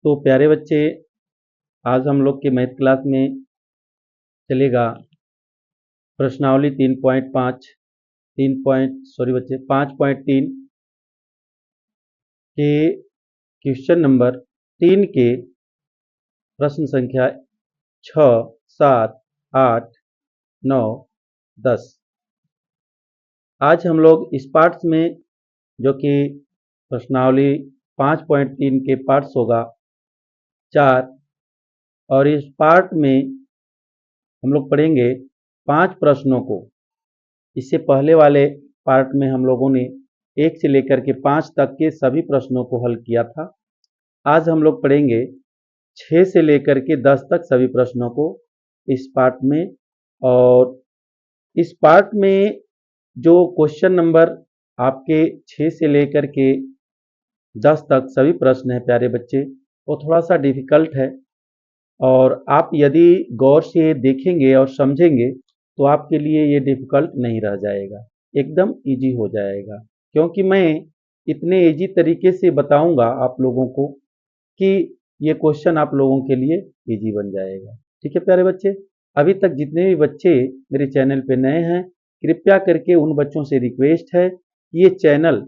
तो प्यारे बच्चे, आज हम लोग के मैथ क्लास में चलेगा प्रश्नावली 3.5 5.3 के क्वेश्चन नंबर 3 के प्रश्न संख्या 6, 7, 8, 9, 10। आज हम लोग इस पार्ट्स में, जो कि प्रश्नावली 5.3 के पार्ट्स होगा 4, और इस पार्ट में हम लोग पढ़ेंगे 5 प्रश्नों को। इससे पहले वाले पार्ट में हम लोगों ने 1 से लेकर के 5 तक के सभी प्रश्नों को हल किया था। आज हम लोग पढ़ेंगे 6 से लेकर के 10 तक सभी प्रश्नों को इस पार्ट में। और इस पार्ट में जो क्वेश्चन नंबर आपके 6 से लेकर के 10 तक सभी प्रश्न हैं प्यारे बच्चे, वो थोड़ा सा डिफिकल्ट है, और आप यदि गौर से देखेंगे और समझेंगे तो आपके लिए ये डिफिकल्ट नहीं रह जाएगा, एकदम इजी हो जाएगा। क्योंकि मैं इतने इजी तरीके से बताऊंगा आप लोगों को कि ये क्वेश्चन आप लोगों के लिए इजी बन जाएगा। ठीक है प्यारे बच्चे, अभी तक जितने भी बच्चे मेरे चैनल पे नए हैं, कृपया करके उन बच्चों से रिक्वेस्ट है कि ये चैनल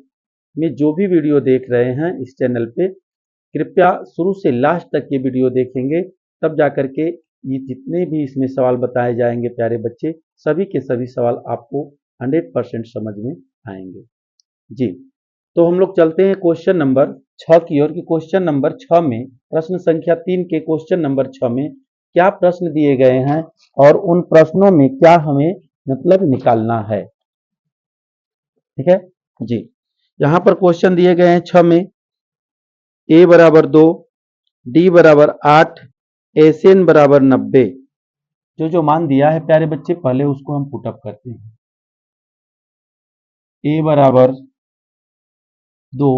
में जो भी वीडियो देख रहे हैं इस चैनल पे, कृपया शुरू से लास्ट तक ये वीडियो देखेंगे, तब जाकर के ये जितने भी इसमें सवाल बताए जाएंगे प्यारे बच्चे, सभी के सभी सवाल आपको 100% समझ में आएंगे जी। तो हम लोग चलते हैं क्वेश्चन नंबर 6 की ओर। कि क्वेश्चन नंबर 6 में, प्रश्न संख्या 3 के क्वेश्चन नंबर 6 में क्या प्रश्न दिए गए हैं और उन प्रश्नों में क्या हमें मतलब निकालना है। ठीक है जी। यहां पर क्वेश्चन दिए गए हैं 6 में, a बराबर 2, d बराबर 8, SN बराबर 90। जो मान दिया है प्यारे बच्चे, पहले उसको हम पुटअप करते हैं। a बराबर 2,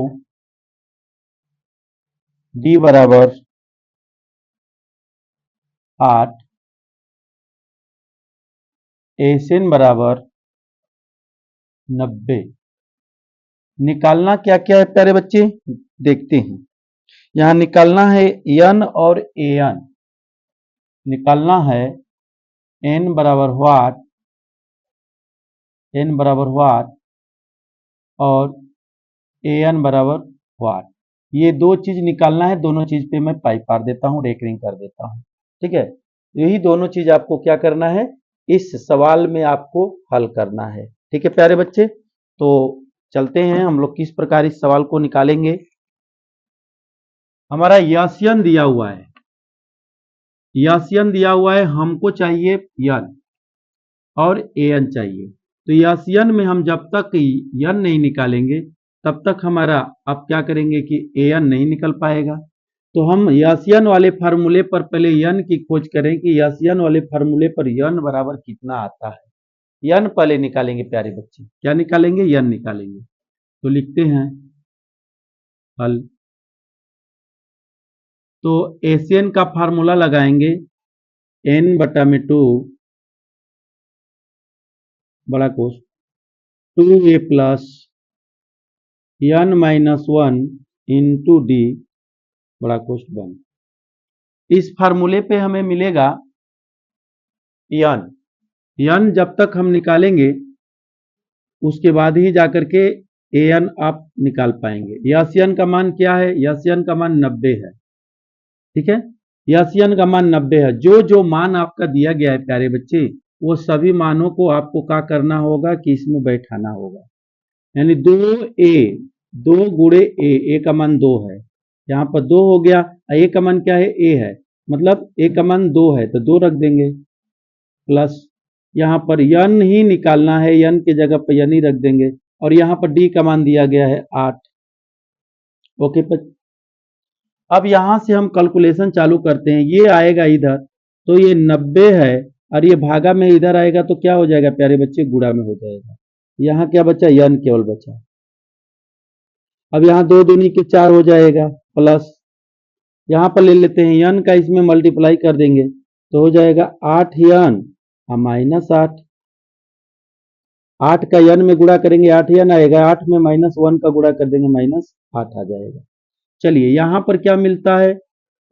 d बराबर 8, SN बराबर 90। निकालना क्या क्या है प्यारे बच्चे, देखते हैं। यहां निकालना है n और an। निकालना है n बराबर व्हाट और an बराबर व्हाट। ये दो चीज निकालना है। दोनों चीज पे मैं पाई पार देता हूं, रेकरिंग कर देता हूं। ठीक है, यही दोनों चीज आपको क्या करना है, इस सवाल में आपको हल करना है। ठीक है प्यारे बच्चे, तो चलते हैं हम लोग किस प्रकार इस सवाल को निकालेंगे। हमारा यन दिया हुआ है, यन दिया हुआ है, हमको चाहिए यन और एन चाहिए। तो यन में हम जब तक यन नहीं निकालेंगे तब तक हमारा, आप क्या करेंगे कि एन नहीं निकल पाएगा। तो हम यन वाले फार्मूले पर पहले यन की खोज करें कि यन वाले फार्मूले पर यन बराबर कितना आता है। यन पहले निकालेंगे प्यारे बच्चे, क्या निकालेंगे, यन निकालेंगे। तो लिखते हैं हल। तो एसएन का फार्मूला लगाएंगे, n बटा में 2 बड़ा कोष 2a plus n minus 1 into D बड़ा कोष 1। इस फार्मूले पे हमें मिलेगा यन जब तक हम निकालेंगे उसके बाद ही जाकर के एन आप निकाल पाएंगे। यन का मान क्या है, यन का मान 90 है। ठीक है, यन का मान 90 है। जो मान आपका दिया गया है प्यारे बच्चे, वो सभी मानों को आपको क्या करना होगा कि इसमें बैठाना होगा। यानी 2 गुणे ए का मान 2 है, यहाँ पर 2 हो गया। ए का मान क्या है, ए है, मतलब ए का मान 2 है तो 2 रख देंगे, प्लस यहाँ पर यन ही निकालना है, यन की जगह पर यन ही रख देंगे। और यहाँ पर डी का मान दिया गया है 8। ओके, अब यहां से हम कैलकुलेशन चालू करते हैं। ये आएगा इधर तो ये 90 है, और ये भागा में इधर आएगा तो क्या हो जाएगा प्यारे बच्चे, गुणा में हो जाएगा। यहाँ क्या बचा, यन केवल बचा। अब यहाँ 2 दूनी के 4 हो जाएगा, प्लस यहाँ पर ले लेते हैं यन का, इसमें मल्टीप्लाई कर देंगे तो हो जाएगा 8 यन माइनस 8। 8 का यन में गुणा करेंगे 8 यन आएगा, 8 में -1 का गुणा कर देंगे -8 आ जाएगा। चलिए यहाँ पर क्या मिलता है,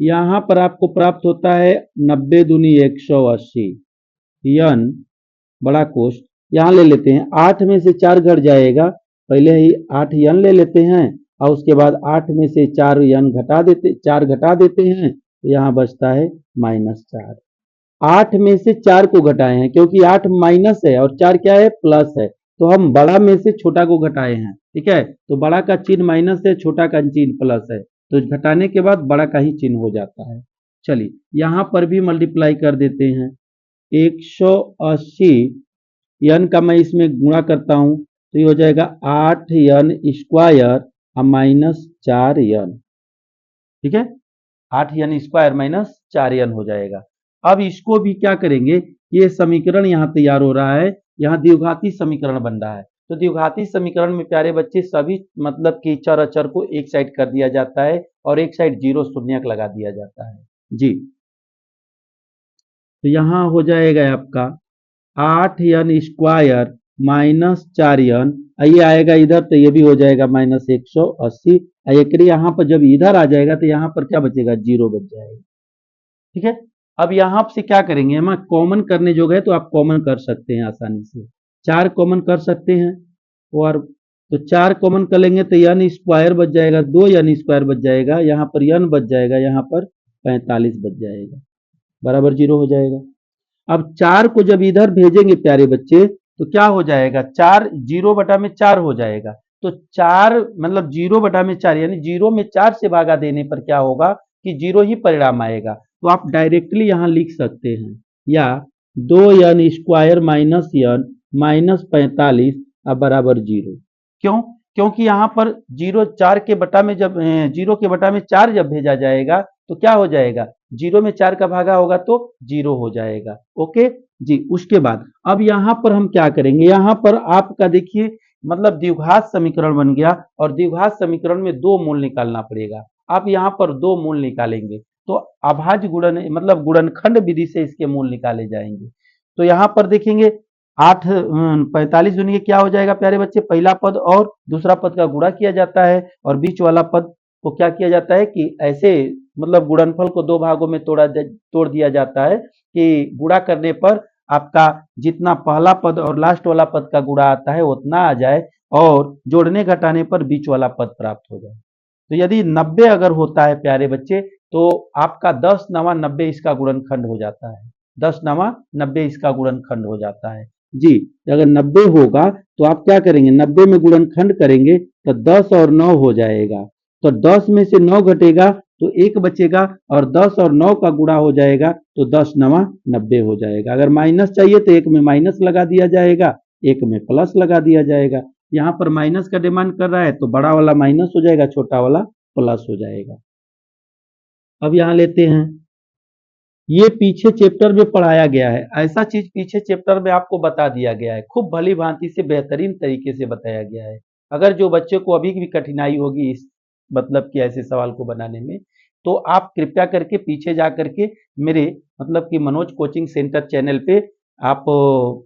यहाँ पर आपको प्राप्त होता है 90 दूनी 180 यन बड़ा कोष्ठ यहाँ ले लेते हैं। 8 में से 4 घट जाएगा, पहले ही 8 यन ले लेते हैं और उसके बाद 8 में से 4 यन घटा देते 4 घटा देते हैं, तो यहाँ बचता है -4। 8 में से 4 को घटाए हैं क्योंकि 8 माइनस है और 4 क्या है, प्लस है, तो हम बड़ा में से छोटा को घटाए हैं। ठीक है, तो बड़ा का चिन्ह माइनस है, छोटा का चिन्ह प्लस है, तो घटाने के बाद बड़ा का ही चिन्ह हो जाता है। चलिए यहाँ पर भी मल्टीप्लाई कर देते हैं। 180 यन का मैं इसमें गुणा करता हूँ तो ये हो जाएगा 8 यन स्क्वायर -4 यन। ठीक है, 8 यन स्क्वायर -4 यन हो जाएगा। अब इसको भी क्या करेंगे, ये समीकरण यहाँ तैयार हो रहा है, यहाँ द्विघाती समीकरण बन रहा है। तो द्विघाती समीकरण में प्यारे बच्चे सभी मतलब कि चर अचर को एक साइड कर दिया जाता है और एक साइड 0 शून्यक लगा दिया जाता है जी। तो यहाँ हो जाएगा आपका 8 यन स्क्वायर -4 यन, ये आएगा इधर तो ये भी हो जाएगा -180। एक यहाँ पर जब इधर आ जाएगा तो यहाँ पर क्या बचेगा, 0 बच जाएगा। ठीक है, अब यहाँ से क्या करेंगे, हम कॉमन करने जो गए तो आप कॉमन कर सकते हैं आसानी से, 4 कॉमन कर सकते हैं और तो 4 कॉमन कर लेंगे तो यन स्क्वायर बच जाएगा, 2 यन स्क्वायर बच जाएगा, यहाँ पर यन बच जाएगा, यहाँ पर 45 बच जाएगा, बराबर 0 हो जाएगा। अब 4 को जब इधर भेजेंगे प्यारे बच्चे तो क्या हो जाएगा, 4 0 बटा में 4 हो जाएगा, तो 4 मतलब 0 बटा में 4 यानी 0 में 4 से भागा देने पर क्या होगा कि 0 ही परिणाम आएगा। तो आप डायरेक्टली यहाँ लिख सकते हैं या 2 यन स्क्वायर माइनस यन -45 अब बराबर 0। क्यों, क्योंकि यहाँ पर 0 4 के बटा में जब 0 के बटा में 4 जब भेजा जाएगा तो क्या हो जाएगा, 0 में 4 का भागा होगा तो 0 हो जाएगा। ओके जी, उसके बाद अब यहाँ पर हम क्या करेंगे, यहाँ पर आपका देखिए मतलब द्विघात समीकरण बन गया और द्विघात समीकरण में 2 मूल निकालना पड़ेगा। आप यहाँ पर 2 मूल निकालेंगे तो अभाज्य गुणन मतलब गुणनखंड विधि से इसके मूल निकाले जाएंगे। तो यहाँ पर देखेंगे 8 45 दूनी क्या हो जाएगा प्यारे बच्चे, पहला पद और दूसरा पद का गुणा किया जाता है और बीच वाला पद को क्या किया जाता है कि ऐसे मतलब गुणनफल को 2 भागों में तोड़ दिया जाता है कि गुणा करने पर आपका जितना पहला पद और लास्ट वाला पद का गुणा आता है उतना आ जाए और जोड़ने घटाने पर बीच वाला पद प्राप्त हो जाए। तो यदि 90 अगर होता है प्यारे बच्चे तो आपका 10 नवा 90 इसका गुणनखंड हो जाता है, 10 नवा 90 इसका गुणनखंड हो जाता है जी। अगर 90 होगा तो आप क्या करेंगे, 90 में गुणनखंड करेंगे तो 10 और 9 हो जाएगा, तो 10 में से 9 घटेगा तो 1 बचेगा और 10 और 9 का गुणा हो जाएगा तो 10 नवा 90 हो जाएगा। अगर माइनस चाहिए तो 1 में माइनस लगा दिया जाएगा, 1 में प्लस लगा दिया जाएगा। यहाँ पर माइनस का डिमांड कर रहा है तो बड़ा वाला माइनस हो जाएगा, छोटा वाला प्लस हो जाएगा। अब यहाँ लेते हैं, ये पीछे चैप्टर में पढ़ाया गया है, ऐसा चीज पीछे चैप्टर में आपको बता दिया गया है, खूब भली भांति से बेहतरीन तरीके से बताया गया है। अगर जो बच्चे को अभी भी कठिनाई होगी इस मतलब कि ऐसे सवाल को बनाने में तो आप कृपया करके पीछे जा करके मेरे मतलब कि मनोज कोचिंग सेंटर चैनल पे आप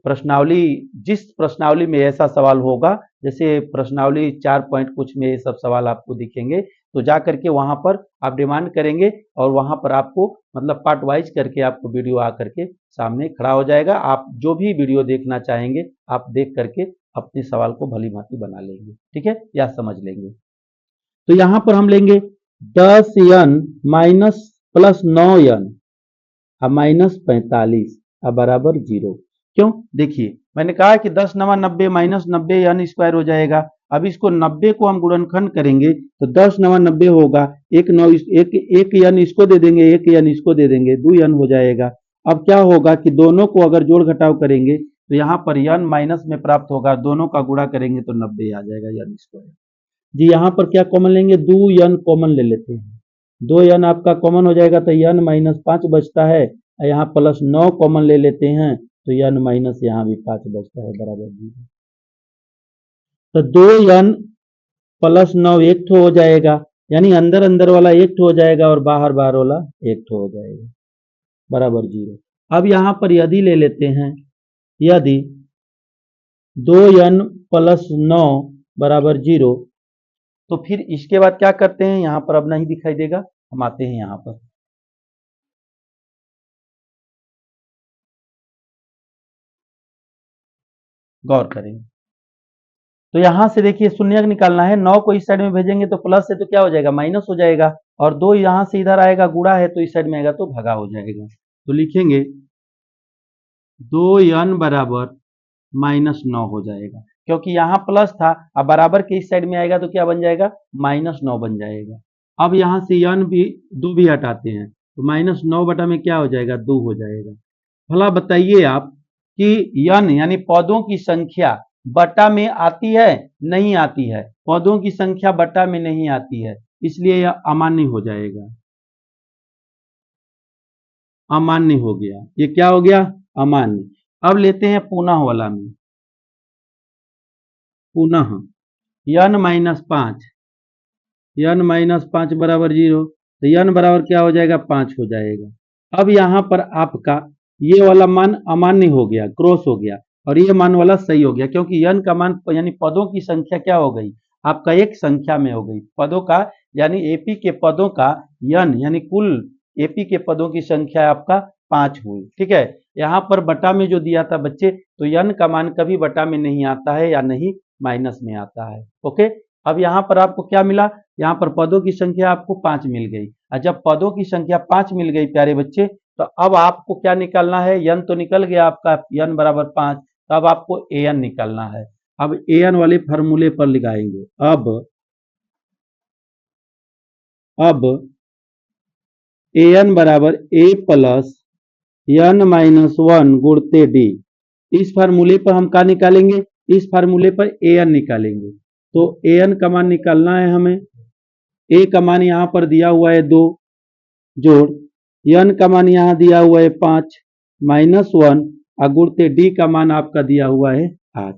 प्रश्नावली, जिस प्रश्नावली में ऐसा सवाल होगा, जैसे प्रश्नावली 4 पॉइंट कुछ में ये सब सवाल आपको दिखेंगे, तो जा करके वहां पर आप डिमांड करेंगे और वहां पर आपको मतलब पार्ट वाइज करके आपको वीडियो आ करके सामने खड़ा हो जाएगा। आप जो भी वीडियो देखना चाहेंगे आप देख करके अपने सवाल को भली भांति बना लेंगे, ठीक है, या समझ लेंगे। तो यहां पर हम लेंगे 10 यन माइनस प्लस 9 यन अब -45 अब बराबर 0। क्यों, देखिए मैंने कहा कि 10 नवा 90 -90 यन स्क्वायर हो जाएगा। अब इसको 90 को हम गुणनखंड करेंगे तो 10 नवा 90 होगा, एक यन इसको दे देंगे, एक यन इसको दे देंगे, 2 यन हो जाएगा। अब क्या होगा कि दोनों को अगर जोड़ घटाव करेंगे तो यहाँ पर यन माइनस में प्राप्त होगा, दोनों का गुणा करेंगे तो 90 आ जाएगा यन स्क्वायर जी। यहाँ पर क्या कॉमन लेंगे, 2 यन कॉमन ले लेते हैं, 2 यन आपका कॉमन हो जाएगा तो यन -5 बचता है, यहाँ प्लस 9 कॉमन ले लेते हैं तो यन माइनस यहाँ भी 5 बचता है, बराबर 0। तो 2 यन प्लस 9 एक ठो हो जाएगा, यानी अंदर अंदर वाला एक ठो हो जाएगा और बाहर बाहर वाला एक ठो हो जाएगा, बराबर 0। अब यहाँ पर यदि ले लेते हैं, यदि 2 यन प्लस 9 बराबर 0, तो फिर इसके बाद क्या करते हैं, यहाँ पर अब नहीं दिखाई देगा, हम आते हैं यहाँ पर गौर करेंगे। तो यहां से देखिए शून्य निकालना है, 9 को इस साइड में भेजेंगे तो प्लस है तो क्या हो जाएगा, माइनस हो जाएगा, और 2 यहां से इधर आएगा, गुणा है तो इस साइड में आएगा तो भगा हो जाएगा। तो लिखेंगे 2n बराबर -9 हो जाएगा, क्योंकि यहाँ प्लस था, अब बराबर के इस साइड में आएगा तो क्या बन जाएगा, -9 बन जाएगा। अब यहाँ से n भी 2 भी हटाते हैं तो -9 बटा में क्या हो जाएगा, 2 हो जाएगा। भला बताइए आप कि n यानी पदों की संख्या बटा में आती है, नहीं आती है, पदों की संख्या बटा में नहीं आती है, इसलिए यह अमान्य हो जाएगा, अमान्य हो गया, ये क्या हो गया, अमान्य। अब लेते हैं पुनः वाला में, पुनः n-5, n-5 बराबर 0, तो n बराबर क्या हो जाएगा, 5 हो जाएगा। अब यहाँ पर आपका ये वाला मान अमान्य हो गया, क्रॉस हो गया, और ये मान वाला सही हो गया, क्योंकि n का मान यानी पदों की संख्या क्या हो गई, आपका एक संख्या में हो गई, पदों का यानी एपी के पदों का n यानी कुल एपी के पदों की संख्या आपका 5 हुई। ठीक है, यहाँ पर बटा में जो दिया था बच्चे, तो n का मान कभी बटा में नहीं आता है या नहीं माइनस में आता है। ओके, अब यहाँ पर आपको क्या मिला, यहाँ पर पदों की संख्या आपको 5 मिल गई, और जब पदों की संख्या 5 मिल गई प्यारे बच्चे, तो अब आपको क्या निकालना है, n तो निकल गया आपका, n बराबर 5, तो अब आपको an निकालना है। अब an वाले फार्मूले पर लगाएंगे, अब an बराबर a प्लस n-1 गुणते d, इस फार्मूले पर हम क्या निकालेंगे, इस फार्मूले पर an निकालेंगे। तो an का मान निकालना है हमें, a का मान यहाँ पर दिया हुआ है 2, जोड़ n का मान यहाँ दिया हुआ है 5 -1, और गुणते d का मान आपका दिया हुआ है 8।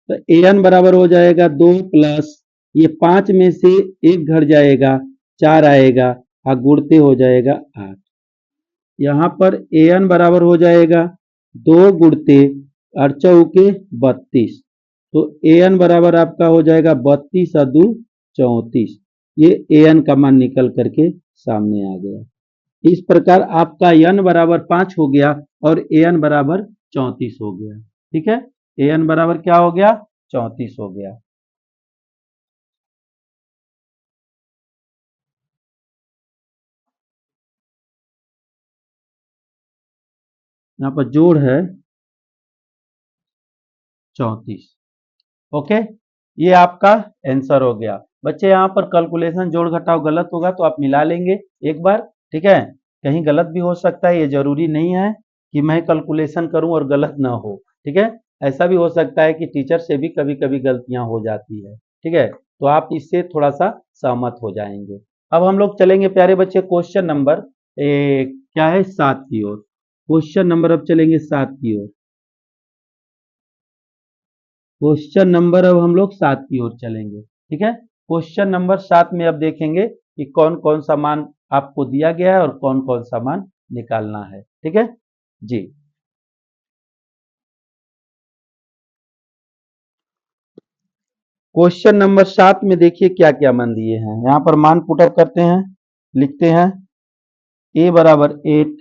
तो an बराबर हो जाएगा 2 प्लस ये 5 में से 1 घट जाएगा, 4 आएगा, और गुणते हो जाएगा 8। यहाँ पर an बराबर हो जाएगा 2 गुणते 8 चौके 32, तो an बराबर आपका हो जाएगा 32 और 2 34, ये an का मान निकल करके सामने आ गया। इस प्रकार आपका n बराबर 5 हो गया और an बराबर 34 हो गया। ठीक है, an बराबर क्या हो गया, 34 हो गया। यहाँ पर जोड़ है 34। ओके, ये आपका आंसर हो गया। बच्चे यहाँ पर कैलकुलेशन जोड़ घटाव गलत होगा तो आप मिला लेंगे एक बार। ठीक है, कहीं गलत भी हो सकता है, ये जरूरी नहीं है कि मैं कैलकुलेशन करूं और गलत ना हो। ठीक है, ऐसा भी हो सकता है कि टीचर से भी कभी कभी गलतियां हो जाती है। ठीक है, तो आप इससे थोड़ा सा सहमत हो जाएंगे। अब हम लोग चलेंगे प्यारे बच्चे क्वेश्चन नंबर क्या है 7 की ओर। क्वेश्चन नंबर अब चलेंगे 7 की ओर। क्वेश्चन नंबर अब हम लोग 7 की ओर चलेंगे। ठीक है, क्वेश्चन नंबर 7 में अब देखेंगे कि कौन कौन सा मान आपको दिया गया है और कौन कौन सा मान निकालना है। ठीक है जी, क्वेश्चन नंबर 7 में देखिए क्या क्या मान दिए हैं। यहाँ पर मान पुटअप करते हैं, लिखते हैं a बराबर 8,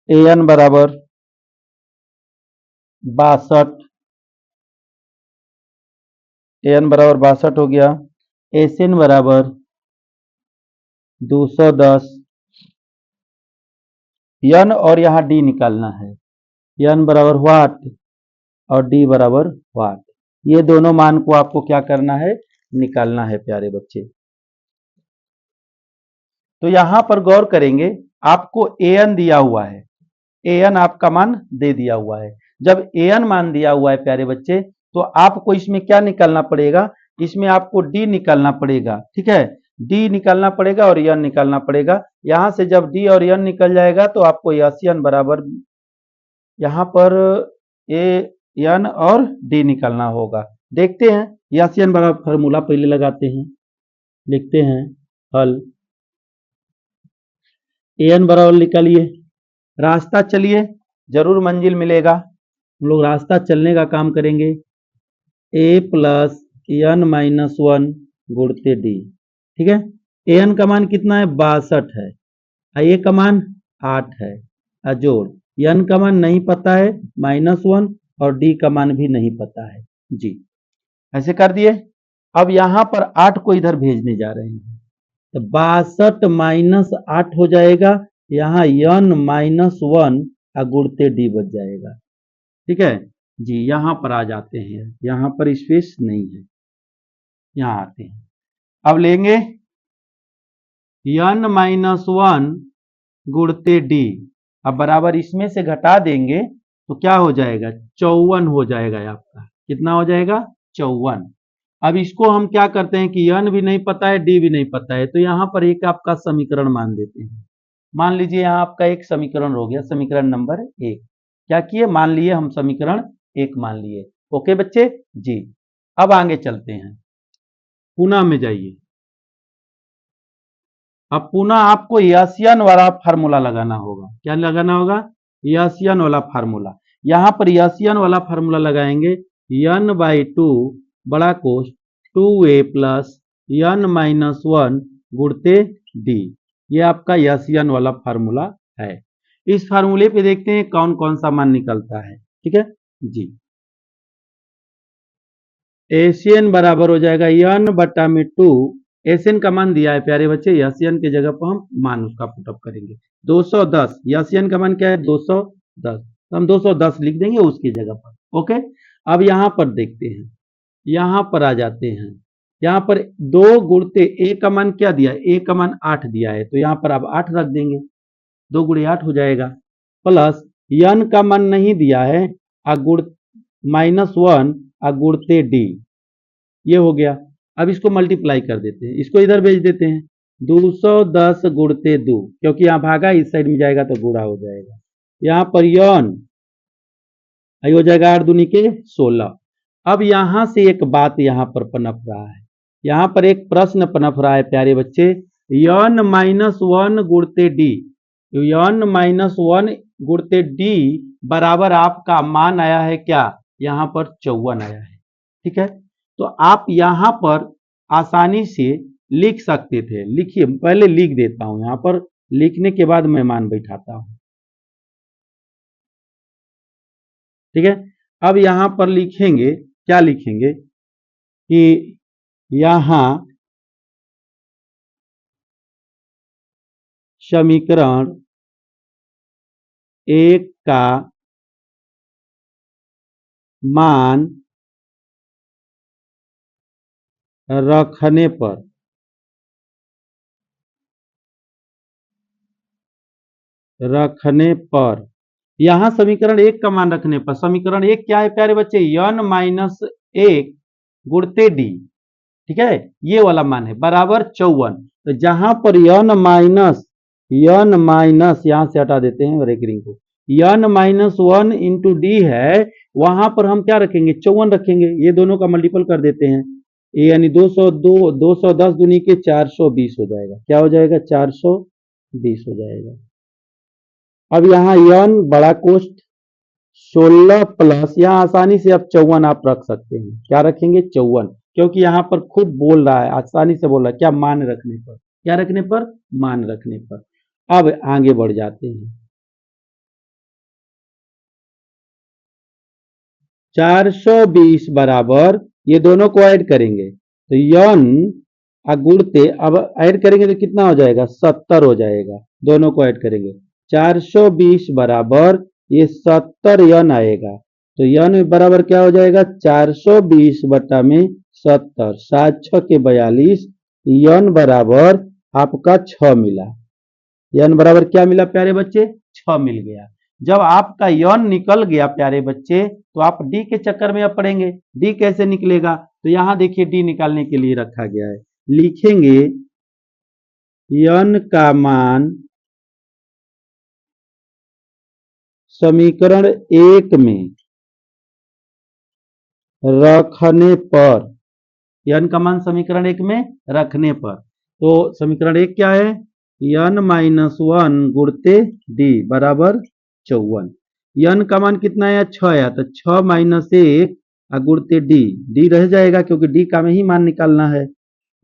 an बराबर 62, an बराबर 62 हो गया, sn बराबर 210, n और यहाँ d निकालना है, n बराबर व्हाट और d बराबर व्हाट, ये दोनों मान को आपको क्या करना है, निकालना है प्यारे बच्चे। तो यहां पर गौर करेंगे, आपको an दिया हुआ है, an आपका मान दे दिया हुआ है। जब an मान दिया हुआ है प्यारे बच्चे, तो आपको इसमें क्या निकालना पड़ेगा, इसमें आपको d निकालना पड़ेगा। ठीक है, d निकालना पड़ेगा और n निकालना पड़ेगा। यहां से जब d और n निकल जाएगा तो आपको n बराबर यहाँ पर an और d निकालना होगा। देखते हैं n बराबर फॉर्मूला पहले लगाते हैं, लिखते हैं हल, an बराबर निकालिए, रास्ता चलिए जरूर मंजिल मिलेगा, हम लोग रास्ता चलने का काम करेंगे। a plus n-1 गुणते d। ठीक है, an का मान कितना है, 62 है, ए का मान 8 है, जोड़ n का मान नहीं पता है -1 और डी का मान भी नहीं पता है जी। ऐसे कर दिए। अब यहां पर 8 को इधर भेजने जा रहे हैं तो 62 - 8 हो जाएगा, यहाँ n -1 गुणते डी बच जाएगा। ठीक है जी, यहां पर आ जाते हैं, यहां पर स्पेस नहीं है, यहां आते हैं। अब लेंगे n -1 गुणते डी, अब बराबर इसमें से घटा देंगे तो क्या हो जाएगा 54 हो जाएगा आपका। कितना हो जाएगा 54। अब इसको हम क्या करते हैं कि n भी नहीं पता है डी भी नहीं पता है, तो यहां पर एक आपका समीकरण मान देते हैं। मान लीजिए यहाँ आपका एक समीकरण हो गया, समीकरण नंबर 1। क्या किए, मान लिए हम समीकरण 1 मान लिए। ओके बच्चे जी। अब आगे चलते हैं, पुनः में जाइए। अब पुनः आपको यासियन वाला फार्मूला लगाना होगा। क्या लगाना होगा, यासियन वाला फार्मूला। यहां पर यासियन वाला फार्मूला लगाएंगे, n/2 बड़ा कोष 2a प्लस n -1 गुणते डी। ये आपका यासियन वाला फार्मूला है। इस फार्मूले पे देखते हैं कौन कौन सा मान निकलता है। ठीक है जी। एशियन बराबर हो जाएगा n/2। एशियन का मान दिया है प्यारे बच्चे, यासियन के जगह पर हम मान उसका पुटअप करेंगे 210। यासियन का मान क्या है 210, तो हम 210 लिख देंगे उसकी जगह पर। ओके, अब यहां पर देखते हैं, यहां पर आ जाते हैं। यहां पर 2 गुणते ए का मान क्या दिया, ए का मान 8 दिया है, तो यहां पर अब 8 रख देंगे, 2 गुणे 8 हो जाएगा। प्लस n का मान नहीं दिया है, गुण -1 गुणते डी, ये हो गया। अब इसको मल्टीप्लाई कर देते हैं, इसको इधर भेज देते हैं 210 गुणते 2, क्योंकि यहाँ भागा इस साइड में जाएगा तो गुणा हो जाएगा। यहाँ पर n हो जाएगा 8 दूनी के 16। अब यहां से एक बात यहां पर पनप रहा है, यहां पर एक प्रश्न पनप रहा है प्यारे बच्चे, n -1 गुणते डी, n -1 गुणते डी बराबर आपका मान आया है क्या, यहां पर 54 आया है। ठीक है, तो आप यहां पर आसानी से लिख सकते थे। लिखिए, पहले लिख देता हूं, यहां पर लिखने के बाद मैं मान बैठाता हूं। ठीक है, अब यहां पर लिखेंगे, क्या लिखेंगे कि यहां समीकरण 1 का मान रखने पर यहां समीकरण 1 का मान रखने पर, समीकरण 1 क्या है प्यारे बच्चे, n -1 गुणते डी। ठीक है, ये वाला मान है बराबर 54। तो जहां पर n माइनस यहां से हटा देते हैं रेकरिंग को, n -1 इंटू डी है, वहां पर हम क्या रखेंगे 54 रखेंगे। ये दोनों का मल्टीपल कर देते हैं, यानी 210 दूनी के 420 हो जाएगा। क्या हो जाएगा 420 हो जाएगा। अब यहाँ n बड़ा कोष्ठ 16 प्लस, यहाँ आसानी से अब 54 आप रख सकते हैं। क्या रखेंगे 54, क्योंकि यहाँ पर खुद बोल रहा है, आसानी से बोल रहा है, क्या मान रखने पर, क्या रखने पर, मान रखने पर। अब आगे बढ़ जाते हैं, 420 बराबर, ये दोनों को ऐड करेंगे तो n गुणते, अब ऐड करेंगे तो कितना हो जाएगा 70 हो जाएगा। दोनों को ऐड करेंगे 420 बराबर ये 70 n आएगा, तो n बराबर क्या हो जाएगा 420 बटा में 70, 7 6 के 42, n बराबर आपका 6 मिला। n बराबर क्या मिला प्यारे बच्चे, 6 मिल गया। जब आपका n निकल गया प्यारे बच्चे, तो आप d के चक्कर में अब पड़ेंगे। d कैसे निकलेगा, तो यहां देखिए d निकालने के लिए रखा गया है। लिखेंगे n का मान समीकरण 1 में रखने पर, n का मान समीकरण 1 में रखने पर, तो समीकरण 1 क्या है, n -1 गुणते d बराबर 54। n का मान कितना आया 6 आया, तो 6 - 1 गुणते d रह जाएगा, क्योंकि d का में ही मान निकालना है,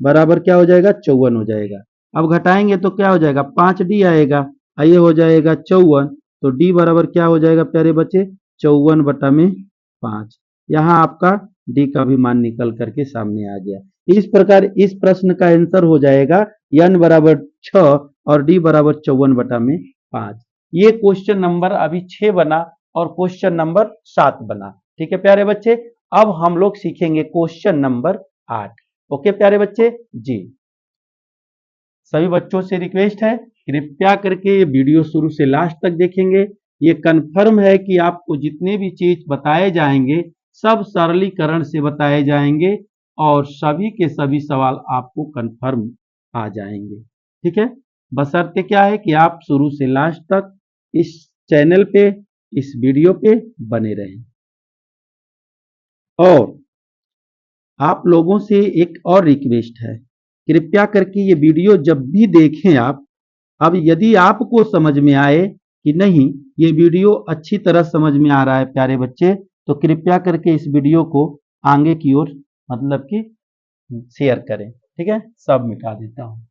बराबर क्या हो जाएगा 54 हो जाएगा। अब घटाएंगे तो क्या हो जाएगा, 5d आएगा, ये हो जाएगा 54। तो d बराबर क्या हो जाएगा प्यारे बच्चे, 54/5। यहाँ आपका d का भी मान निकल करके सामने आ गया। इस प्रकार इस प्रश्न का आंसर हो जाएगा n बराबर 6 और d बराबर 54/5। ये क्वेश्चन नंबर अभी 6 बना और क्वेश्चन नंबर 7 बना। ठीक है प्यारे बच्चे, अब हम लोग सीखेंगे क्वेश्चन नंबर 8। ओके प्यारे बच्चे जी, सभी बच्चों से रिक्वेस्ट है कृपया करके ये वीडियो शुरू से लास्ट तक देखेंगे। ये कंफर्म है कि आपको जितने भी चीज बताए जाएंगे सब सरलीकरण से बताए जाएंगे और सभी के सभी सवाल आपको कंफर्म आ जाएंगे। ठीक है, बशर्ते क्या है कि आप शुरू से लास्ट तक इस चैनल पे, इस वीडियो पे बने रहें। और आप लोगों से एक और रिक्वेस्ट है, कृपया करके ये वीडियो जब भी देखें आप, अब यदि आपको समझ में आए कि नहीं ये वीडियो अच्छी तरह समझ में आ रहा है प्यारे बच्चे, तो कृपया करके इस वीडियो को आगे की ओर मतलब कि शेयर करें। ठीक है, सब मिटा देता हूं।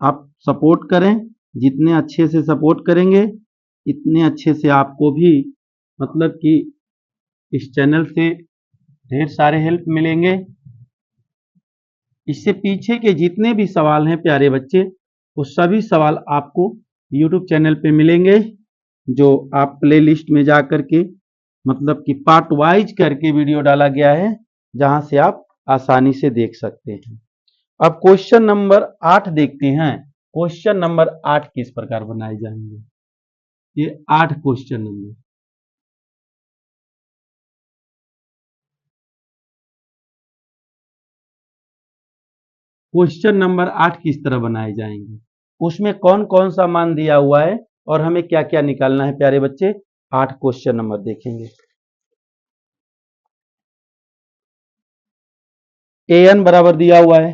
आप सपोर्ट करें, जितने अच्छे से सपोर्ट करेंगे इतने अच्छे से आपको भी मतलब कि इस चैनल से ढेर सारे हेल्प मिलेंगे। इससे पीछे के जितने भी सवाल हैं प्यारे बच्चे, वो सभी सवाल आपको YouTube चैनल पे मिलेंगे, जो आप प्ले लिस्ट में जा करके मतलब कि पार्ट वाइज करके वीडियो डाला गया है, जहां से आप आसानी से देख सकते हैं। अब क्वेश्चन नंबर 8 देखते हैं। क्वेश्चन नंबर 8 किस प्रकार बनाए जाएंगे, ये 8 क्वेश्चन नंबर। क्वेश्चन नंबर 8 किस तरह बनाए जाएंगे, उसमें कौन कौन सा मान दिया हुआ है और हमें क्या क्या निकालना है प्यारे बच्चे। 8 क्वेश्चन नंबर देखेंगे। an बराबर दिया हुआ है,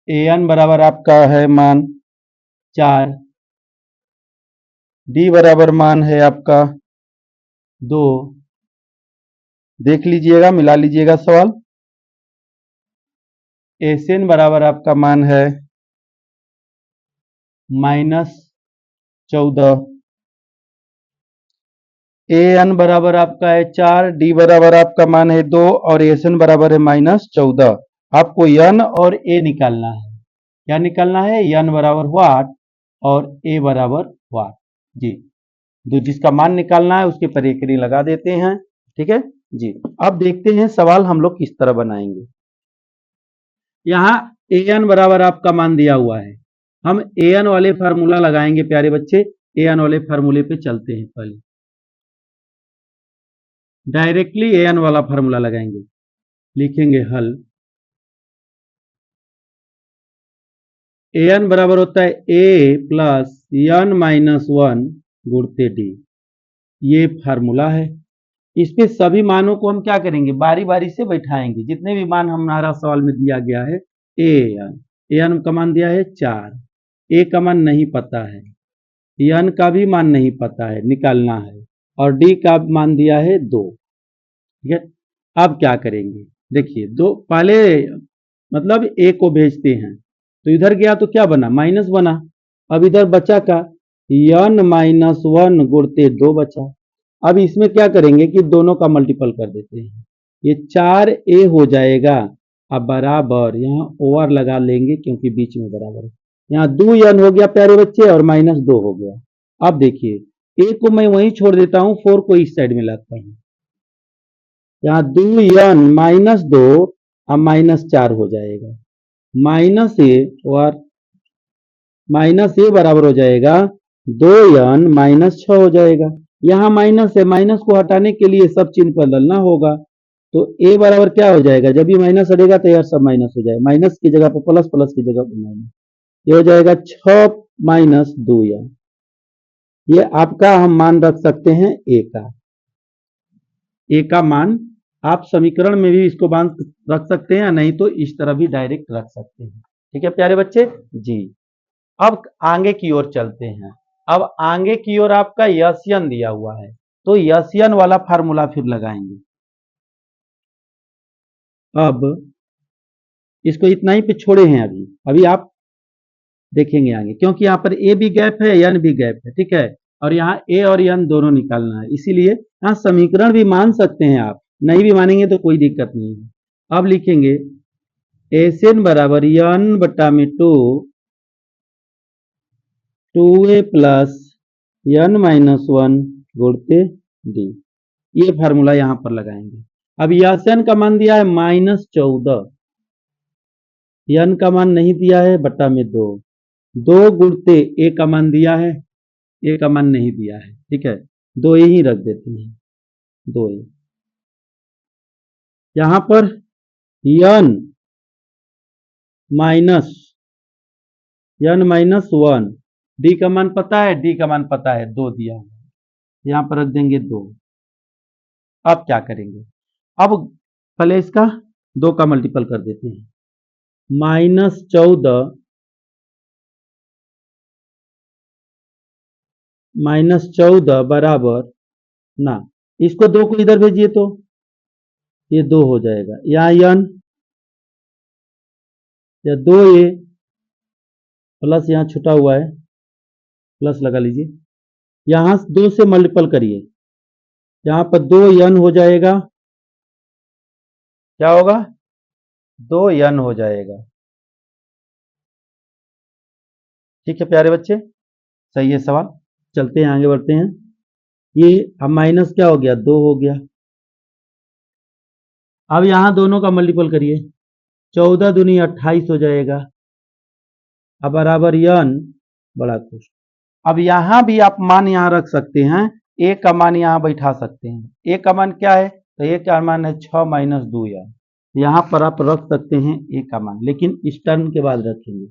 an बराबर आपका है मान 4, d बराबर मान है आपका 2। देख लीजिएगा, मिला लीजिएगा सवाल। एसएन बराबर आपका मान है -14, ए एन बराबर आपका है 4, डी बराबर आपका मान है 2 और एस एन बराबर है -14। आपको एन और ए निकालना है। क्या निकालना है, एन बराबर व्हाट और ए बराबर व्हाट जी। तो जिसका मान निकालना है उसके पर एक लगा देते हैं। ठीक है जी, अब देखते हैं सवाल हम लोग किस तरह बनाएंगे। यहाँ ए एन बराबर आपका मान दिया हुआ है, हम ए एन वाले फार्मूला लगाएंगे प्यारे बच्चे। ए एन वाले फार्मूले पे चलते हैं, पहले डायरेक्टली ए एन वाला फार्मूला लगाएंगे। लिखेंगे हल, ए एन बराबर होता है ए प्लस एन -1 गुणते डी। ये फार्मूला है। इस पे सभी मानों को हम क्या करेंगे, बारी बारी से बैठाएंगे। जितने भी मान हमारा सवाल में दिया गया है, ए एन का मान दिया है 4, ए का मान नहीं पता है, एन का भी मान नहीं पता है, निकालना है, और डी का मान दिया है 2। ठीक है, अब क्या करेंगे, देखिए दो पहले मतलब ए को भेजते हैं, तो इधर गया तो क्या बना, माइनस बना। अब इधर बचा का n -1 गुणते 2 बचा। अब इसमें क्या करेंगे कि दोनों का मल्टीपल कर देते हैं, ये 4a हो जाएगा। अब बराबर यहाँ ओवर लगा लेंगे क्योंकि बीच में बराबर है, यहाँ 2n हो गया प्यारे बच्चे और -2 हो गया। अब देखिए a को मैं वहीं छोड़ देता हूँ, 4 को इस साइड में लाता हूँ, यहाँ 2n -2 अब -4 हो जाएगा। -a बराबर हो जाएगा 2n -6 हो जाएगा। यहाँ माइनस है, माइनस को हटाने के लिए सब चिन्ह बदलना होगा। तो a बराबर क्या हो जाएगा, जब ये माइनस हटेगा तो यह सब माइनस हो जाएगा, माइनस की जगह पर प्लस, प्लस की जगह पर माइनस। ये हो जाएगा 6 - 2n। ये आपका हम मान रख सकते हैं ए का मान। आप समीकरण में भी इसको मान रख सकते हैं, या नहीं तो इस तरह भी डायरेक्ट रख सकते हैं। ठीक है प्यारे बच्चे जी। अब आगे की ओर चलते हैं। अब आगे की ओर आपका यसियन दिया हुआ है, तो यसियन वाला फार्मूला फिर लगाएंगे। अब इसको इतना ही पे छोड़े हैं अभी, अभी आप देखेंगे आगे, क्योंकि यहाँ पर ए भी गैप है, एन भी गैप है, ठीक है। और यहाँ ए और एन दोनों निकालना है, इसीलिए यहाँ समीकरण भी मान सकते हैं आप, नहीं भी मानेंगे तो कोई दिक्कत नहीं है। अब लिखेंगे एन बराबर एन बटा में two a plus n minus one गुणते डी, ये फार्मूला यहां पर लगाएंगे। अब एन का मान दिया है -14, एन का मान नहीं दिया है, बटा में 2 गुणते ए का मान दिया है, ए का मान नहीं दिया है, ठीक है, 2 ए ही रख देते हैं, 2 ए। यहां पर एन माइनस वन, डी का मान पता है, डी का मान पता है, 2 दिया हुआ है, यहां पर रख देंगे 2। अब क्या करेंगे, अब पहले इसका 2 का मल्टीपल कर देते हैं, -14 बराबर ना, इसको 2 को इधर भेजिए तो ये 2 हो जाएगा, यहाँ एन या 2a प्लस यहाँ छुटा हुआ है, प्लस लगा लीजिए, यहां 2 से मल्टीपल करिए, यहां पर 2n हो जाएगा, क्या होगा 2n हो जाएगा, ठीक है प्यारे बच्चे, सही है सवाल। चलते हैं आगे बढ़ते हैं, ये अब माइनस क्या हो गया 2 हो गया। अब यहां दोनों का मल्टीपल करिए, 14 दूनी 28 हो जाएगा, अब बराबर n बड़ा खुश। अब यहां भी आप मान यहां रख सकते हैं, ए का मान यहां बैठा सकते हैं, ए का मान क्या है, तो ए का मान है 6 माइनस 2 n, यहां पर आप रख सकते हैं ए का मान, लेकिन इस टर्म के बाद रखेंगे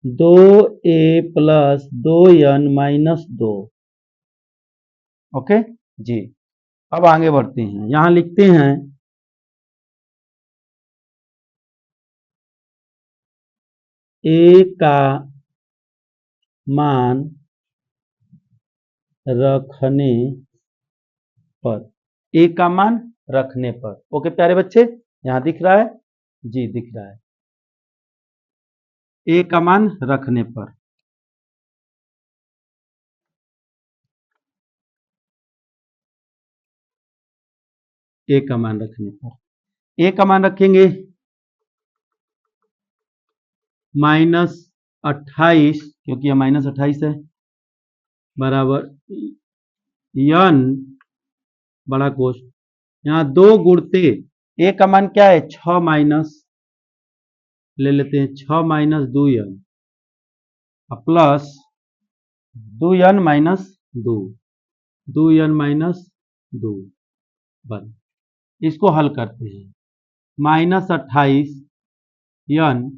2a plus 2n minus 2, okay जी। अब आगे बढ़ते हैं, यहां लिखते हैं ए का मान रखने पर, ए का मान रखने पर, ओके प्यारे बच्चे, यहां दिख रहा है जी, दिख रहा है, ए का मान रखने पर, ए का मान रखने पर, ए का मान रखेंगे -28, क्योंकि यह -28 है, बराबर n बड़ा कोश, यहाँ 2 गुणते ए का मान क्या है 6 माइनस, ले लेते हैं 6 minus 2n plus 2n minus 2, 2n minus 2 बन, इसको हल करते हैं, -28 n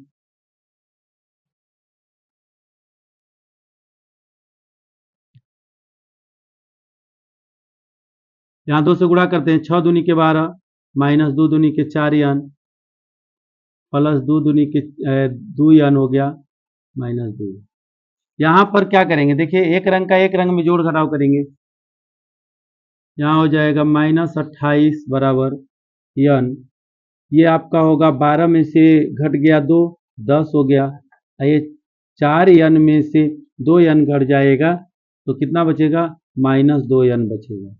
यहाँ 2 से गुणा करते हैं, 6 दूनी के 12 माइनस 2 दूनी के 4 n प्लस 2 दूनी के 2 n हो गया -2। यहाँ पर क्या करेंगे, देखिए एक रंग का एक रंग में जोड़ घटाव करेंगे, यहाँ हो जाएगा -28 बराबर n, ये आपका होगा 12 में से घट गया 2, 10 हो गया, ये 4 n में से 2 n घट जाएगा, तो कितना बचेगा -2 n बचेगा।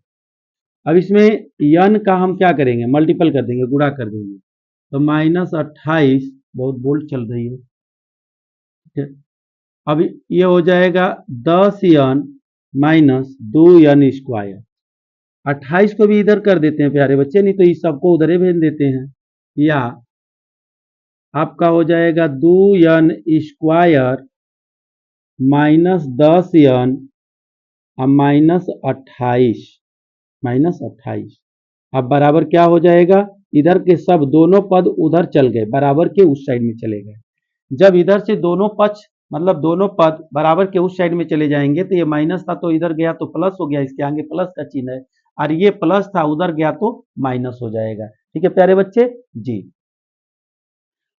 अब इसमें n का हम क्या करेंगे, मल्टीपल कर देंगे, गुणा कर देंगे, तो -28 बहुत बोल्ड चल रही है, ठीक है। अब ये हो जाएगा 10n माइनस 2n स्क्वायर, 28 को भी इधर कर देते हैं प्यारे बच्चे, नहीं तो इस सबको उधर ही भेज देते हैं, या आपका हो जाएगा 2n स्क्वायर माइनस 10n -28, अब बराबर क्या हो जाएगा, इधर के सब दोनों पद उधर चल गए, बराबर के उस साइड में चले गए, जब इधर से दोनों पक्ष मतलब दोनों पद बराबर के उस साइड में चले जाएंगे, तो ये माइनस था तो इधर गया तो प्लस हो गया, इसके आगे प्लस का चिन्ह है, और ये प्लस था उधर गया तो माइनस हो जाएगा, ठीक है प्यारे बच्चे जी।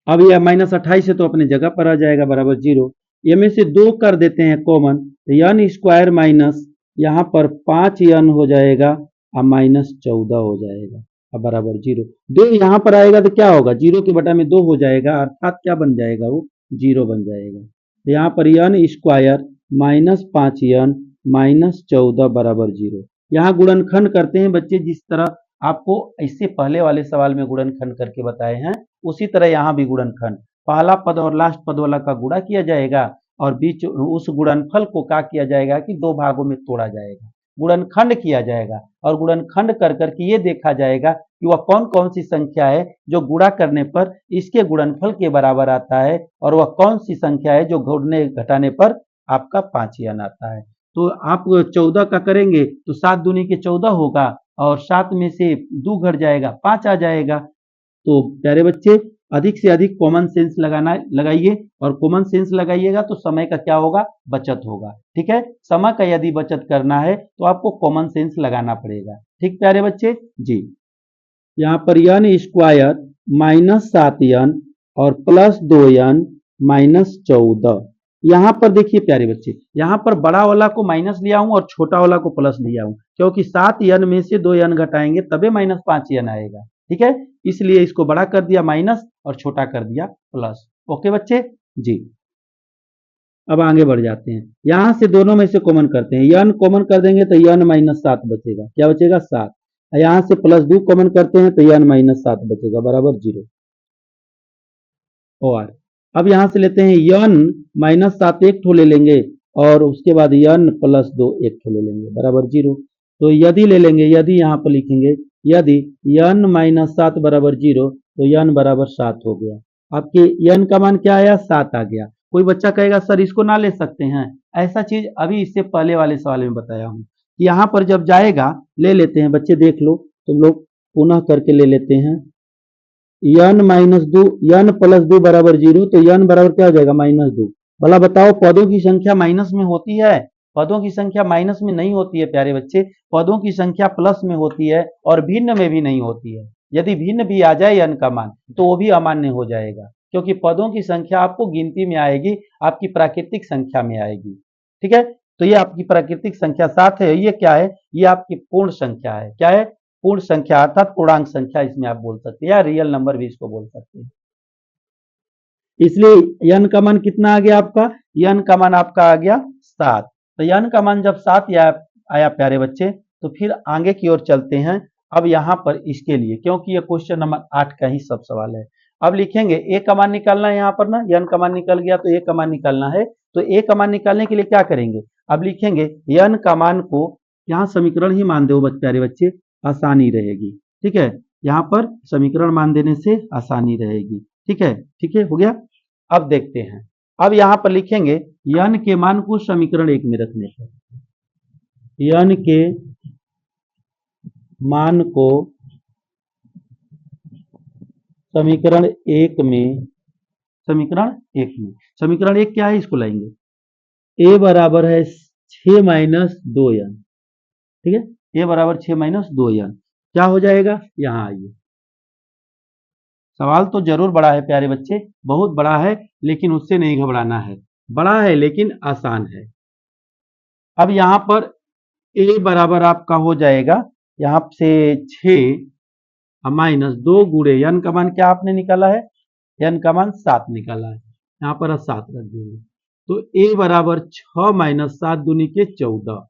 अब यह -28 है तो अपने जगह पर आ जाएगा बराबर 0। ये में से 2 कर देते हैं कॉमन, तो यन स्क्वायर माइनस यहाँ पर 5 यन हो जाएगा और -14 हो जाएगा अब बराबर 0। 2 यहाँ पर आएगा तो क्या होगा, 0 के बटा में 2 हो जाएगा, अर्थात क्या बन जाएगा, वो 0 बन जाएगा। तो यहाँ पर यन स्क्वायर -5 यन -14 बराबर 0। यहाँ गुणनखंड करते हैं बच्चे, जिस तरह आपको इससे पहले वाले सवाल में गुणनखंड करके बताए हैं, उसी तरह यहाँ भी गुणनखंड, पहला पद और लास्ट पद वाला का गुणा किया जाएगा और बीच उस गुणनफल को क्या किया जाएगा कि 2 भागों में तोड़ा जाएगा, गुणनखंड किया जाएगा और गुणनखंड कर करके ये देखा जाएगा कि वह कौन कौन सी संख्या है जो गुणा करने पर इसके गुणनफल के बराबर आता है और वह कौन सी संख्या है जो जोड़ने घटाने पर आपका 5 ही आता है। तो आप 14 का करेंगे तो 7 दूनी के 14 होगा और 7 में से 2 घट जाएगा, 5 आ जाएगा। तो प्यारे बच्चे, अधिक से अधिक कॉमन सेंस लगाइए और कॉमन सेंस लगाइएगा तो समय का क्या होगा, बचत होगा। ठीक है, समय का यदि बचत करना है तो आपको कॉमन सेंस लगाना पड़ेगा। ठीक प्यारे बच्चे जी, यहाँ पर यन स्क्वायर -7 यन और +2 यन -14। यहाँ पर देखिए प्यारे बच्चे, यहाँ पर बड़ा वाला को माइनस लिया हूं और छोटा वाला को प्लस लिया हूं, क्योंकि 7 यन में से 2 यन घटाएंगे तबे -5 यन आएगा। ठीक है, इसलिए इसको बड़ा कर दिया माइनस और छोटा कर दिया प्लस। ओके बच्चे जी, अब आगे बढ़ जाते हैं। यहां से दोनों में से कॉमन करते हैं, यन कॉमन कर देंगे तो यन -7 बचेगा, क्या बचेगा 7। यहां से +2 कॉमन करते हैं तो यन -7 बचेगा बराबर 0। और अब यहां से लेते हैं यन -7 एक ठो ले लेंगे और उसके बाद यन +2 एक ठो ले लेंगे बराबर 0। तो यदि ले लेंगे, यदि यहाँ पर लिखेंगे, यदि यन -7 बराबर 0 तो यन बराबर 7 हो गया। आपके यन का मान क्या आया, 7 आ गया। कोई बच्चा कहेगा सर इसको ना ले सकते हैं, ऐसा चीज अभी इससे पहले वाले सवाल में बताया हूँ। यहाँ पर जब जाएगा, ले लेते हैं बच्चे, देख लो तुम लोग, पुनः करके ले लेते हैं। यन -2 यन +2 बराबर 0, तो यन बराबर क्या हो जाएगा, -2। भला बताओ, पदों की संख्या माइनस में होती है? पदों की संख्या माइनस में नहीं होती है प्यारे बच्चे, पदों की संख्या प्लस में होती है और भिन्न में भी नहीं होती है। यदि भिन्न भी आ जाए यन का मान तो वो भी अमान्य हो जाएगा, क्योंकि पदों की संख्या आपको गिनती में आएगी, आपकी प्राकृतिक संख्या में आएगी। ठीक है, तो ये आपकी प्राकृतिक संख्या 7 है, ये क्या है, ये आपकी पूर्ण संख्या है। क्या है, पूर्ण संख्या, अर्थात पूर्णांक संख्या इसमें आप बोल सकते हैं, या रियल नंबर भी इसको बोल सकते हैं। इसलिए यन का मान कितना आ गया आपका, यन का मान आपका आ गया 7। तो यन का मान जब 7 आया प्यारे बच्चे, तो फिर आगे की ओर चलते हैं। अब यहाँ पर इसके लिए, क्योंकि ये क्वेश्चन नंबर 8 का ही सब सवाल है, अब लिखेंगे ए का मान निकालना है। यहाँ पर ना यन का मान निकल गया तो ए का मान निकालना है। तो ए का मान निकालने के लिए क्या करेंगे, अब लिखेंगे यन का मान को, यहाँ समीकरण ही मान दो प्यारे बच्चे, आसानी रहेगी। ठीक है, यहाँ पर समीकरण मान देने से आसानी रहेगी। ठीक है, हो गया। अब देखते हैं, अब यहाँ पर लिखेंगे यन के मान को समीकरण 1 में रखने पर, यन के मान को समीकरण 1 में, समीकरण 1 में, समीकरण 1 क्या है, इसको लाएंगे, ए बराबर है 6-2 यन। ठीक है, ए बराबर 6-2 यन, क्या हो जाएगा, यहाँ आइए। सवाल तो जरूर बड़ा है प्यारे बच्चे, बहुत बड़ा है, लेकिन उससे नहीं घबराना है, बड़ा है लेकिन आसान है। अब यहाँ पर ए बराबर आपका हो जाएगा यहाँ से 6-2 गुणे यन का मान क्या आपने निकाला है, यन का मान 7 निकाला है, यहाँ पर 7 रख देंगे। तो ए बराबर 6-7 दूनी के 14,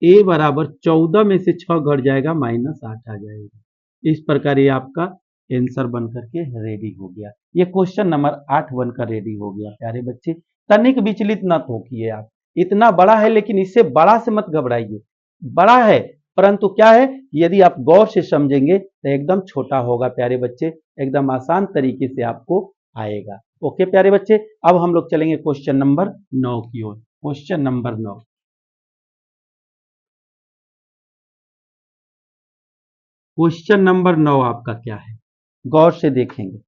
ए बराबर 14 में से 6 घट जाएगा, -8 आ जाएगा। इस प्रकार ये आपका आंसर बन करके रेडी हो गया। ये क्वेश्चन नंबर 8 बनकर रेडी हो गया प्यारे बच्चे। तनिक विचलित न होइए आप, इतना बड़ा है लेकिन इससे बड़ा से मत घबराइए, बड़ा है परंतु क्या है, यदि आप गौर से समझेंगे तो एकदम छोटा होगा प्यारे बच्चे, एकदम आसान तरीके से आपको आएगा। ओके प्यारे बच्चे, अब हम लोग चलेंगे क्वेश्चन नंबर 9 की ओर। क्वेश्चन नंबर 9, क्वेश्चन नंबर 9 आपका क्या है, गौर से देखेंगे।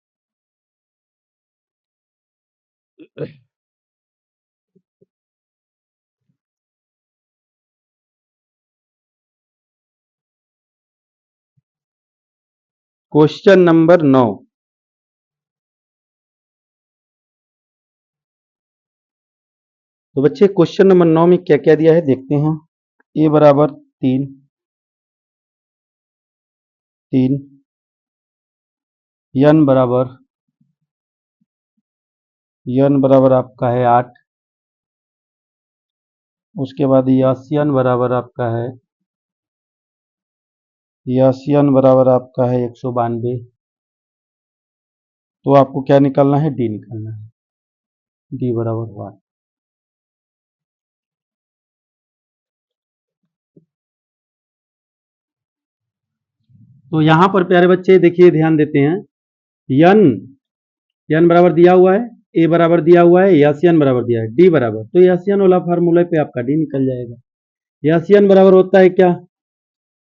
क्वेश्चन नंबर 9, तो बच्चे क्वेश्चन नंबर 9 में क्या क्या दिया है देखते हैं। ए बराबर 3, 3, यन बराबर आपका है 8, उसके बाद यासियन बराबर आपका है 192। तो आपको क्या निकालना है, डी निकालना है, डी बराबर 1। तो यहां पर प्यारे बच्चे देखिए, ध्यान देते हैं, यन यन बराबर दिया हुआ है, ए बराबर दिया हुआ है, यासियन बराबर दिया है, डी बराबर, तो यासियन वाला फार्मूले पे आपका डी निकल जाएगा। यासियन बराबर होता है क्या,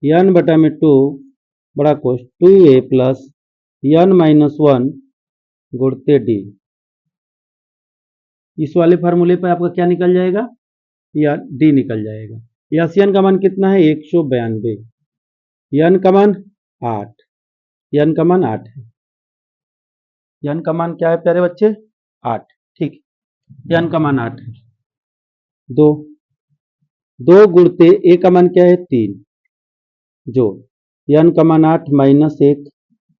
यन बटा में 2 बड़ा कोश 2a प्लस यन माइनस 1 गुणते डी। इस वाले फार्मूले पे आपका क्या निकल जाएगा, या डी निकल जाएगा। यासियन का मान कितना है, 192, यन का मान 8, यन का मान 8 है, यन का मान क्या है प्यारे बच्चे, 8, ठीक, यन का मान 8 है। 2 2 गुणते ए का मान क्या है 3, जो यन का मान 8 माइनस 1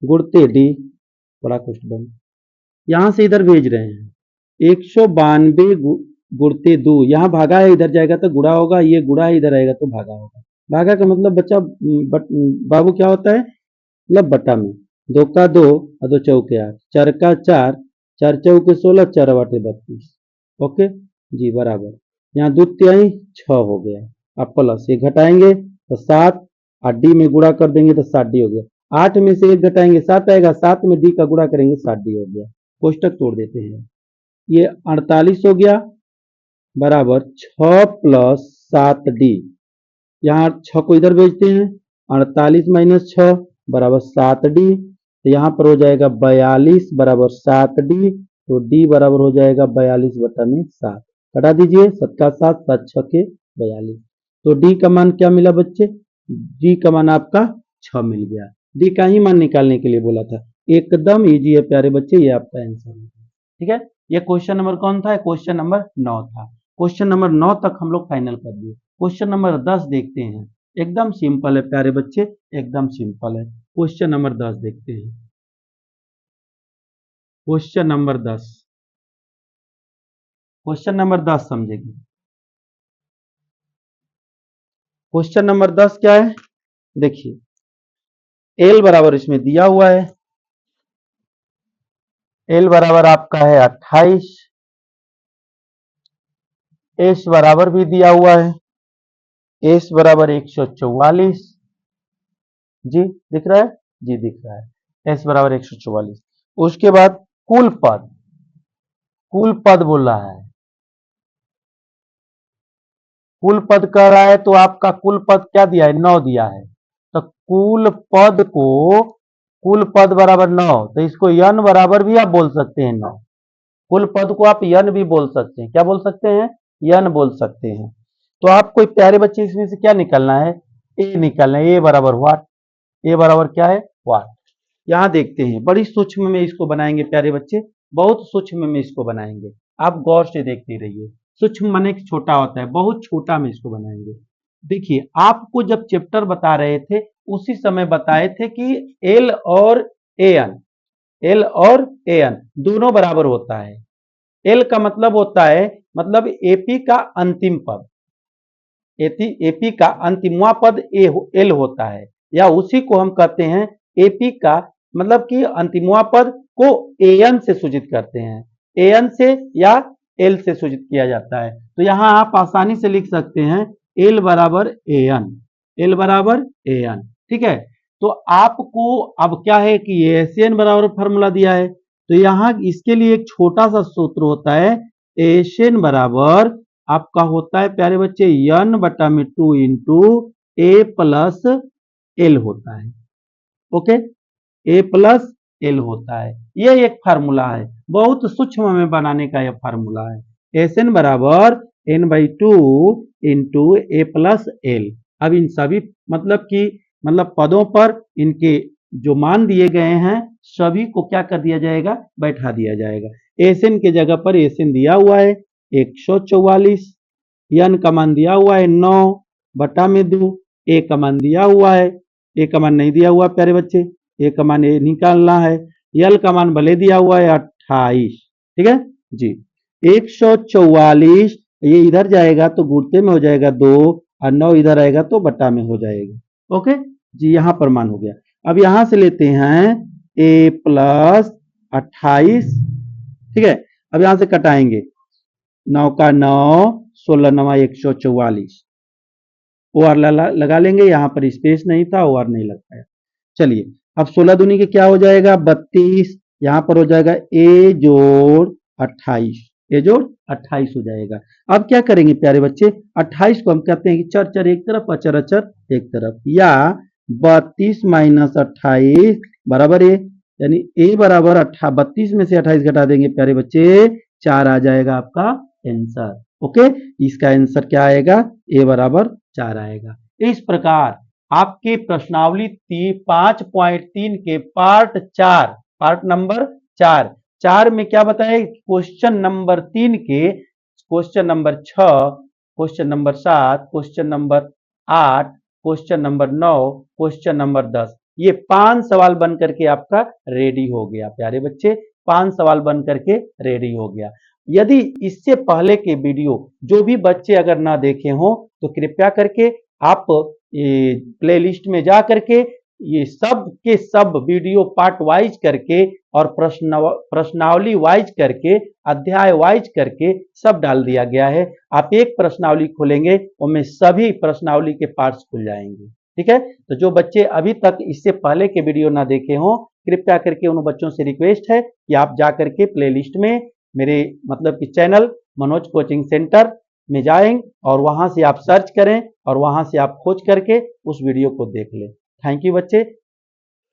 गुणते डी बड़ा कुछ बन, यहां से इधर भेज रहे हैं 192 गुणते 2, यहाँ भागा है इधर जाएगा तो गुणा होगा, ये गुणा है इधर आएगा तो भागा होगा। भागा का मतलब बच्चा बाबू क्या होता है, मतलब बटा में, 2 का 2 और 2 चौके 8, 4 का 4, 4 चौके 16, 4 बाटे 32, ओके जी बराबर। यहाँ दूध त्याई 6 हो गया, अब प्लस ये घटाएंगे तो 7, और डी में गुणा कर देंगे तो 7 डी हो गया, 8 में से 1 घटाएंगे 7 आएगा, 7 में डी का गुणा करेंगे 7 डी हो गया। कोष्टक तोड़ देते हैं, ये 48 हो गया बराबर 6 प्लस 7 डी, यहाँ 6 को इधर भेजते हैं, 48 माइनस 6 बराबर 7 डी, तो यहाँ पर हो जाएगा 42 बराबर 7 डी, तो डी बराबर हो जाएगा 42 बटा में 7, कटा दीजिए 7 का 7, 7 6 के 42, तो डी का मान क्या मिला बच्चे, डी का मान आपका 6 मिल गया। डी का ही मान निकालने के लिए बोला था, एकदम इजी है प्यारे बच्चे, ये आपका आंसर है, ठीक है। ये क्वेश्चन नंबर कौन था, क्वेश्चन नंबर 9 था। क्वेश्चन नंबर 9 तक हम लोग फाइनल कर दिए। क्वेश्चन नंबर 10 देखते हैं, एकदम सिंपल है प्यारे बच्चे, एकदम सिंपल है। क्वेश्चन नंबर 10 देखते हैं, क्वेश्चन नंबर 10, क्वेश्चन नंबर 10 समझेंगे। क्वेश्चन नंबर 10 क्या है, देखिए एल बराबर इसमें दिया हुआ है, एल बराबर आपका है 28, एस बराबर भी दिया हुआ है, एस बराबर 144, जी दिख रहा है, जी दिख रहा है, एस बराबर 144। उसके बाद कुल पद बोल रहा है, कुल पद कह रहा है, तो आपका कुल पद क्या दिया है, 9 दिया है, तो कुल पद बराबर 9, तो इसको यन बराबर भी आप बोल सकते हैं 9, कुल पद को आप यन भी बोल सकते हैं, क्या बोल सकते हैं, यन बोल सकते हैं। तो आपको प्यारे बच्चे इसमें से क्या निकालना है, ए निकालना है, ए बराबर व्हाट, ए बराबर क्या है व्हाट। यहां देखते हैं, बड़ी सूक्ष्म में इसको बनाएंगे प्यारे बच्चे, बहुत सूक्ष्म में इसको बनाएंगे, आप गौर से देखते रहिए। सूक्ष्म माने छोटा होता है, बहुत छोटा में इसको बनाएंगे। देखिए आपको जब चैप्टर बता रहे थे उसी समय बताए थे कि एल और ए एन दोनों बराबर होता है। एल का मतलब होता है, मतलब एपी का अंतिम पद, एपी का अंतिमवा पद एल होता है, या उसी को हम कहते हैं एपी का मतलब कि अंतिमवा पद को एन से सूचित करते हैं, एन से या एल से सूचित किया जाता है। तो यहां आप आसानी से लिख सकते हैं एल बराबर एन, एल बराबर एन, ठीक है। तो आपको अब क्या है कि एसएन बराबर फॉर्मूला दिया है, तो यहां इसके लिए एक छोटा सा सूत्र होता है, एसएन बराबर आपका होता है प्यारे बच्चे यन बटा में 2 इंटू ए प्लस एल होता है, ओके, ए प्लस एल होता है, ये एक फार्मूला है, बहुत सूक्ष्म में बनाने का यह फार्मूला है। एस एन बराबर N by 2 into A plus L. अब इन सभी मतलब पदों पर इनके जो मान दिए गए हैं सभी को क्या कर दिया जाएगा, बैठा दिया जाएगा। एस एन के जगह पर एस एन दिया हुआ है, 144, n का मान दिया हुआ है 9 बटा में 2, a का मान दिया हुआ है, a का मान नहीं दिया हुआ प्यारे बच्चे, a का मान निकालना है, l का मान भले दिया हुआ है 28, ठीक है जी। 144 ये इधर जाएगा तो गुणते में हो जाएगा 2 और 9 इधर आएगा तो बटा में हो जाएगा। ओके जी, यहां पर मान हो गया। अब यहां से लेते हैं a प्लस 28, ठीक है। अब यहां से कटाएंगे 9 का 9, 16 9 144, ओ आर लगा लेंगे, यहां पर स्पेस नहीं था, ओ आर नहीं लग पाया। चलिए अब 16 दूनी के क्या हो जाएगा 32, यहां पर हो जाएगा a जोड़ 28, a जोड़ 28 हो जाएगा। अब क्या करेंगे प्यारे बच्चे, 28 को हम कहते हैं कि चर चर एक तरफ, अचर अचर एक तरफ, या 32 माइनस 28 बराबर a, यानी a बराबर 32 में से 28 घटा देंगे प्यारे बच्चे 4 आ जाएगा आपका आंसर। ओके, इसका आंसर क्या आएगा, a बराबर 4 आएगा। इस प्रकार आपके प्रश्नावली 5.3 के पार्ट नंबर 4 में क्या बताया, क्वेश्चन नंबर 3 के question number 6, question number 7, question number 8, question number 9, question number 10, ये 5 सवाल बन करके आपका रेडी हो गया प्यारे बच्चे, 5 सवाल बन करके रेडी हो गया। यदि इससे पहले के वीडियो जो भी बच्चे अगर ना देखे हों तो कृपया करके आप ये प्लेलिस्ट में जा करके ये सब के सब वीडियो पार्ट वाइज करके और प्रश्नावली वाइज करके, अध्याय वाइज करके सब डाल दिया गया है। आप एक प्रश्नावली खोलेंगे उनमें सभी प्रश्नावली के पार्ट्स खुल जाएंगे, ठीक है। तो जो बच्चे अभी तक इससे पहले के वीडियो ना देखे हों, कृपया करके उन बच्चों से रिक्वेस्ट है कि आप जा करके प्लेलिस्ट में मेरे मतलब कि चैनल मनोज कोचिंग सेंटर में जाएं और वहां से आप सर्च करें और वहां से आप खोज करके उस वीडियो को देख लें। थैंक यू बच्चे।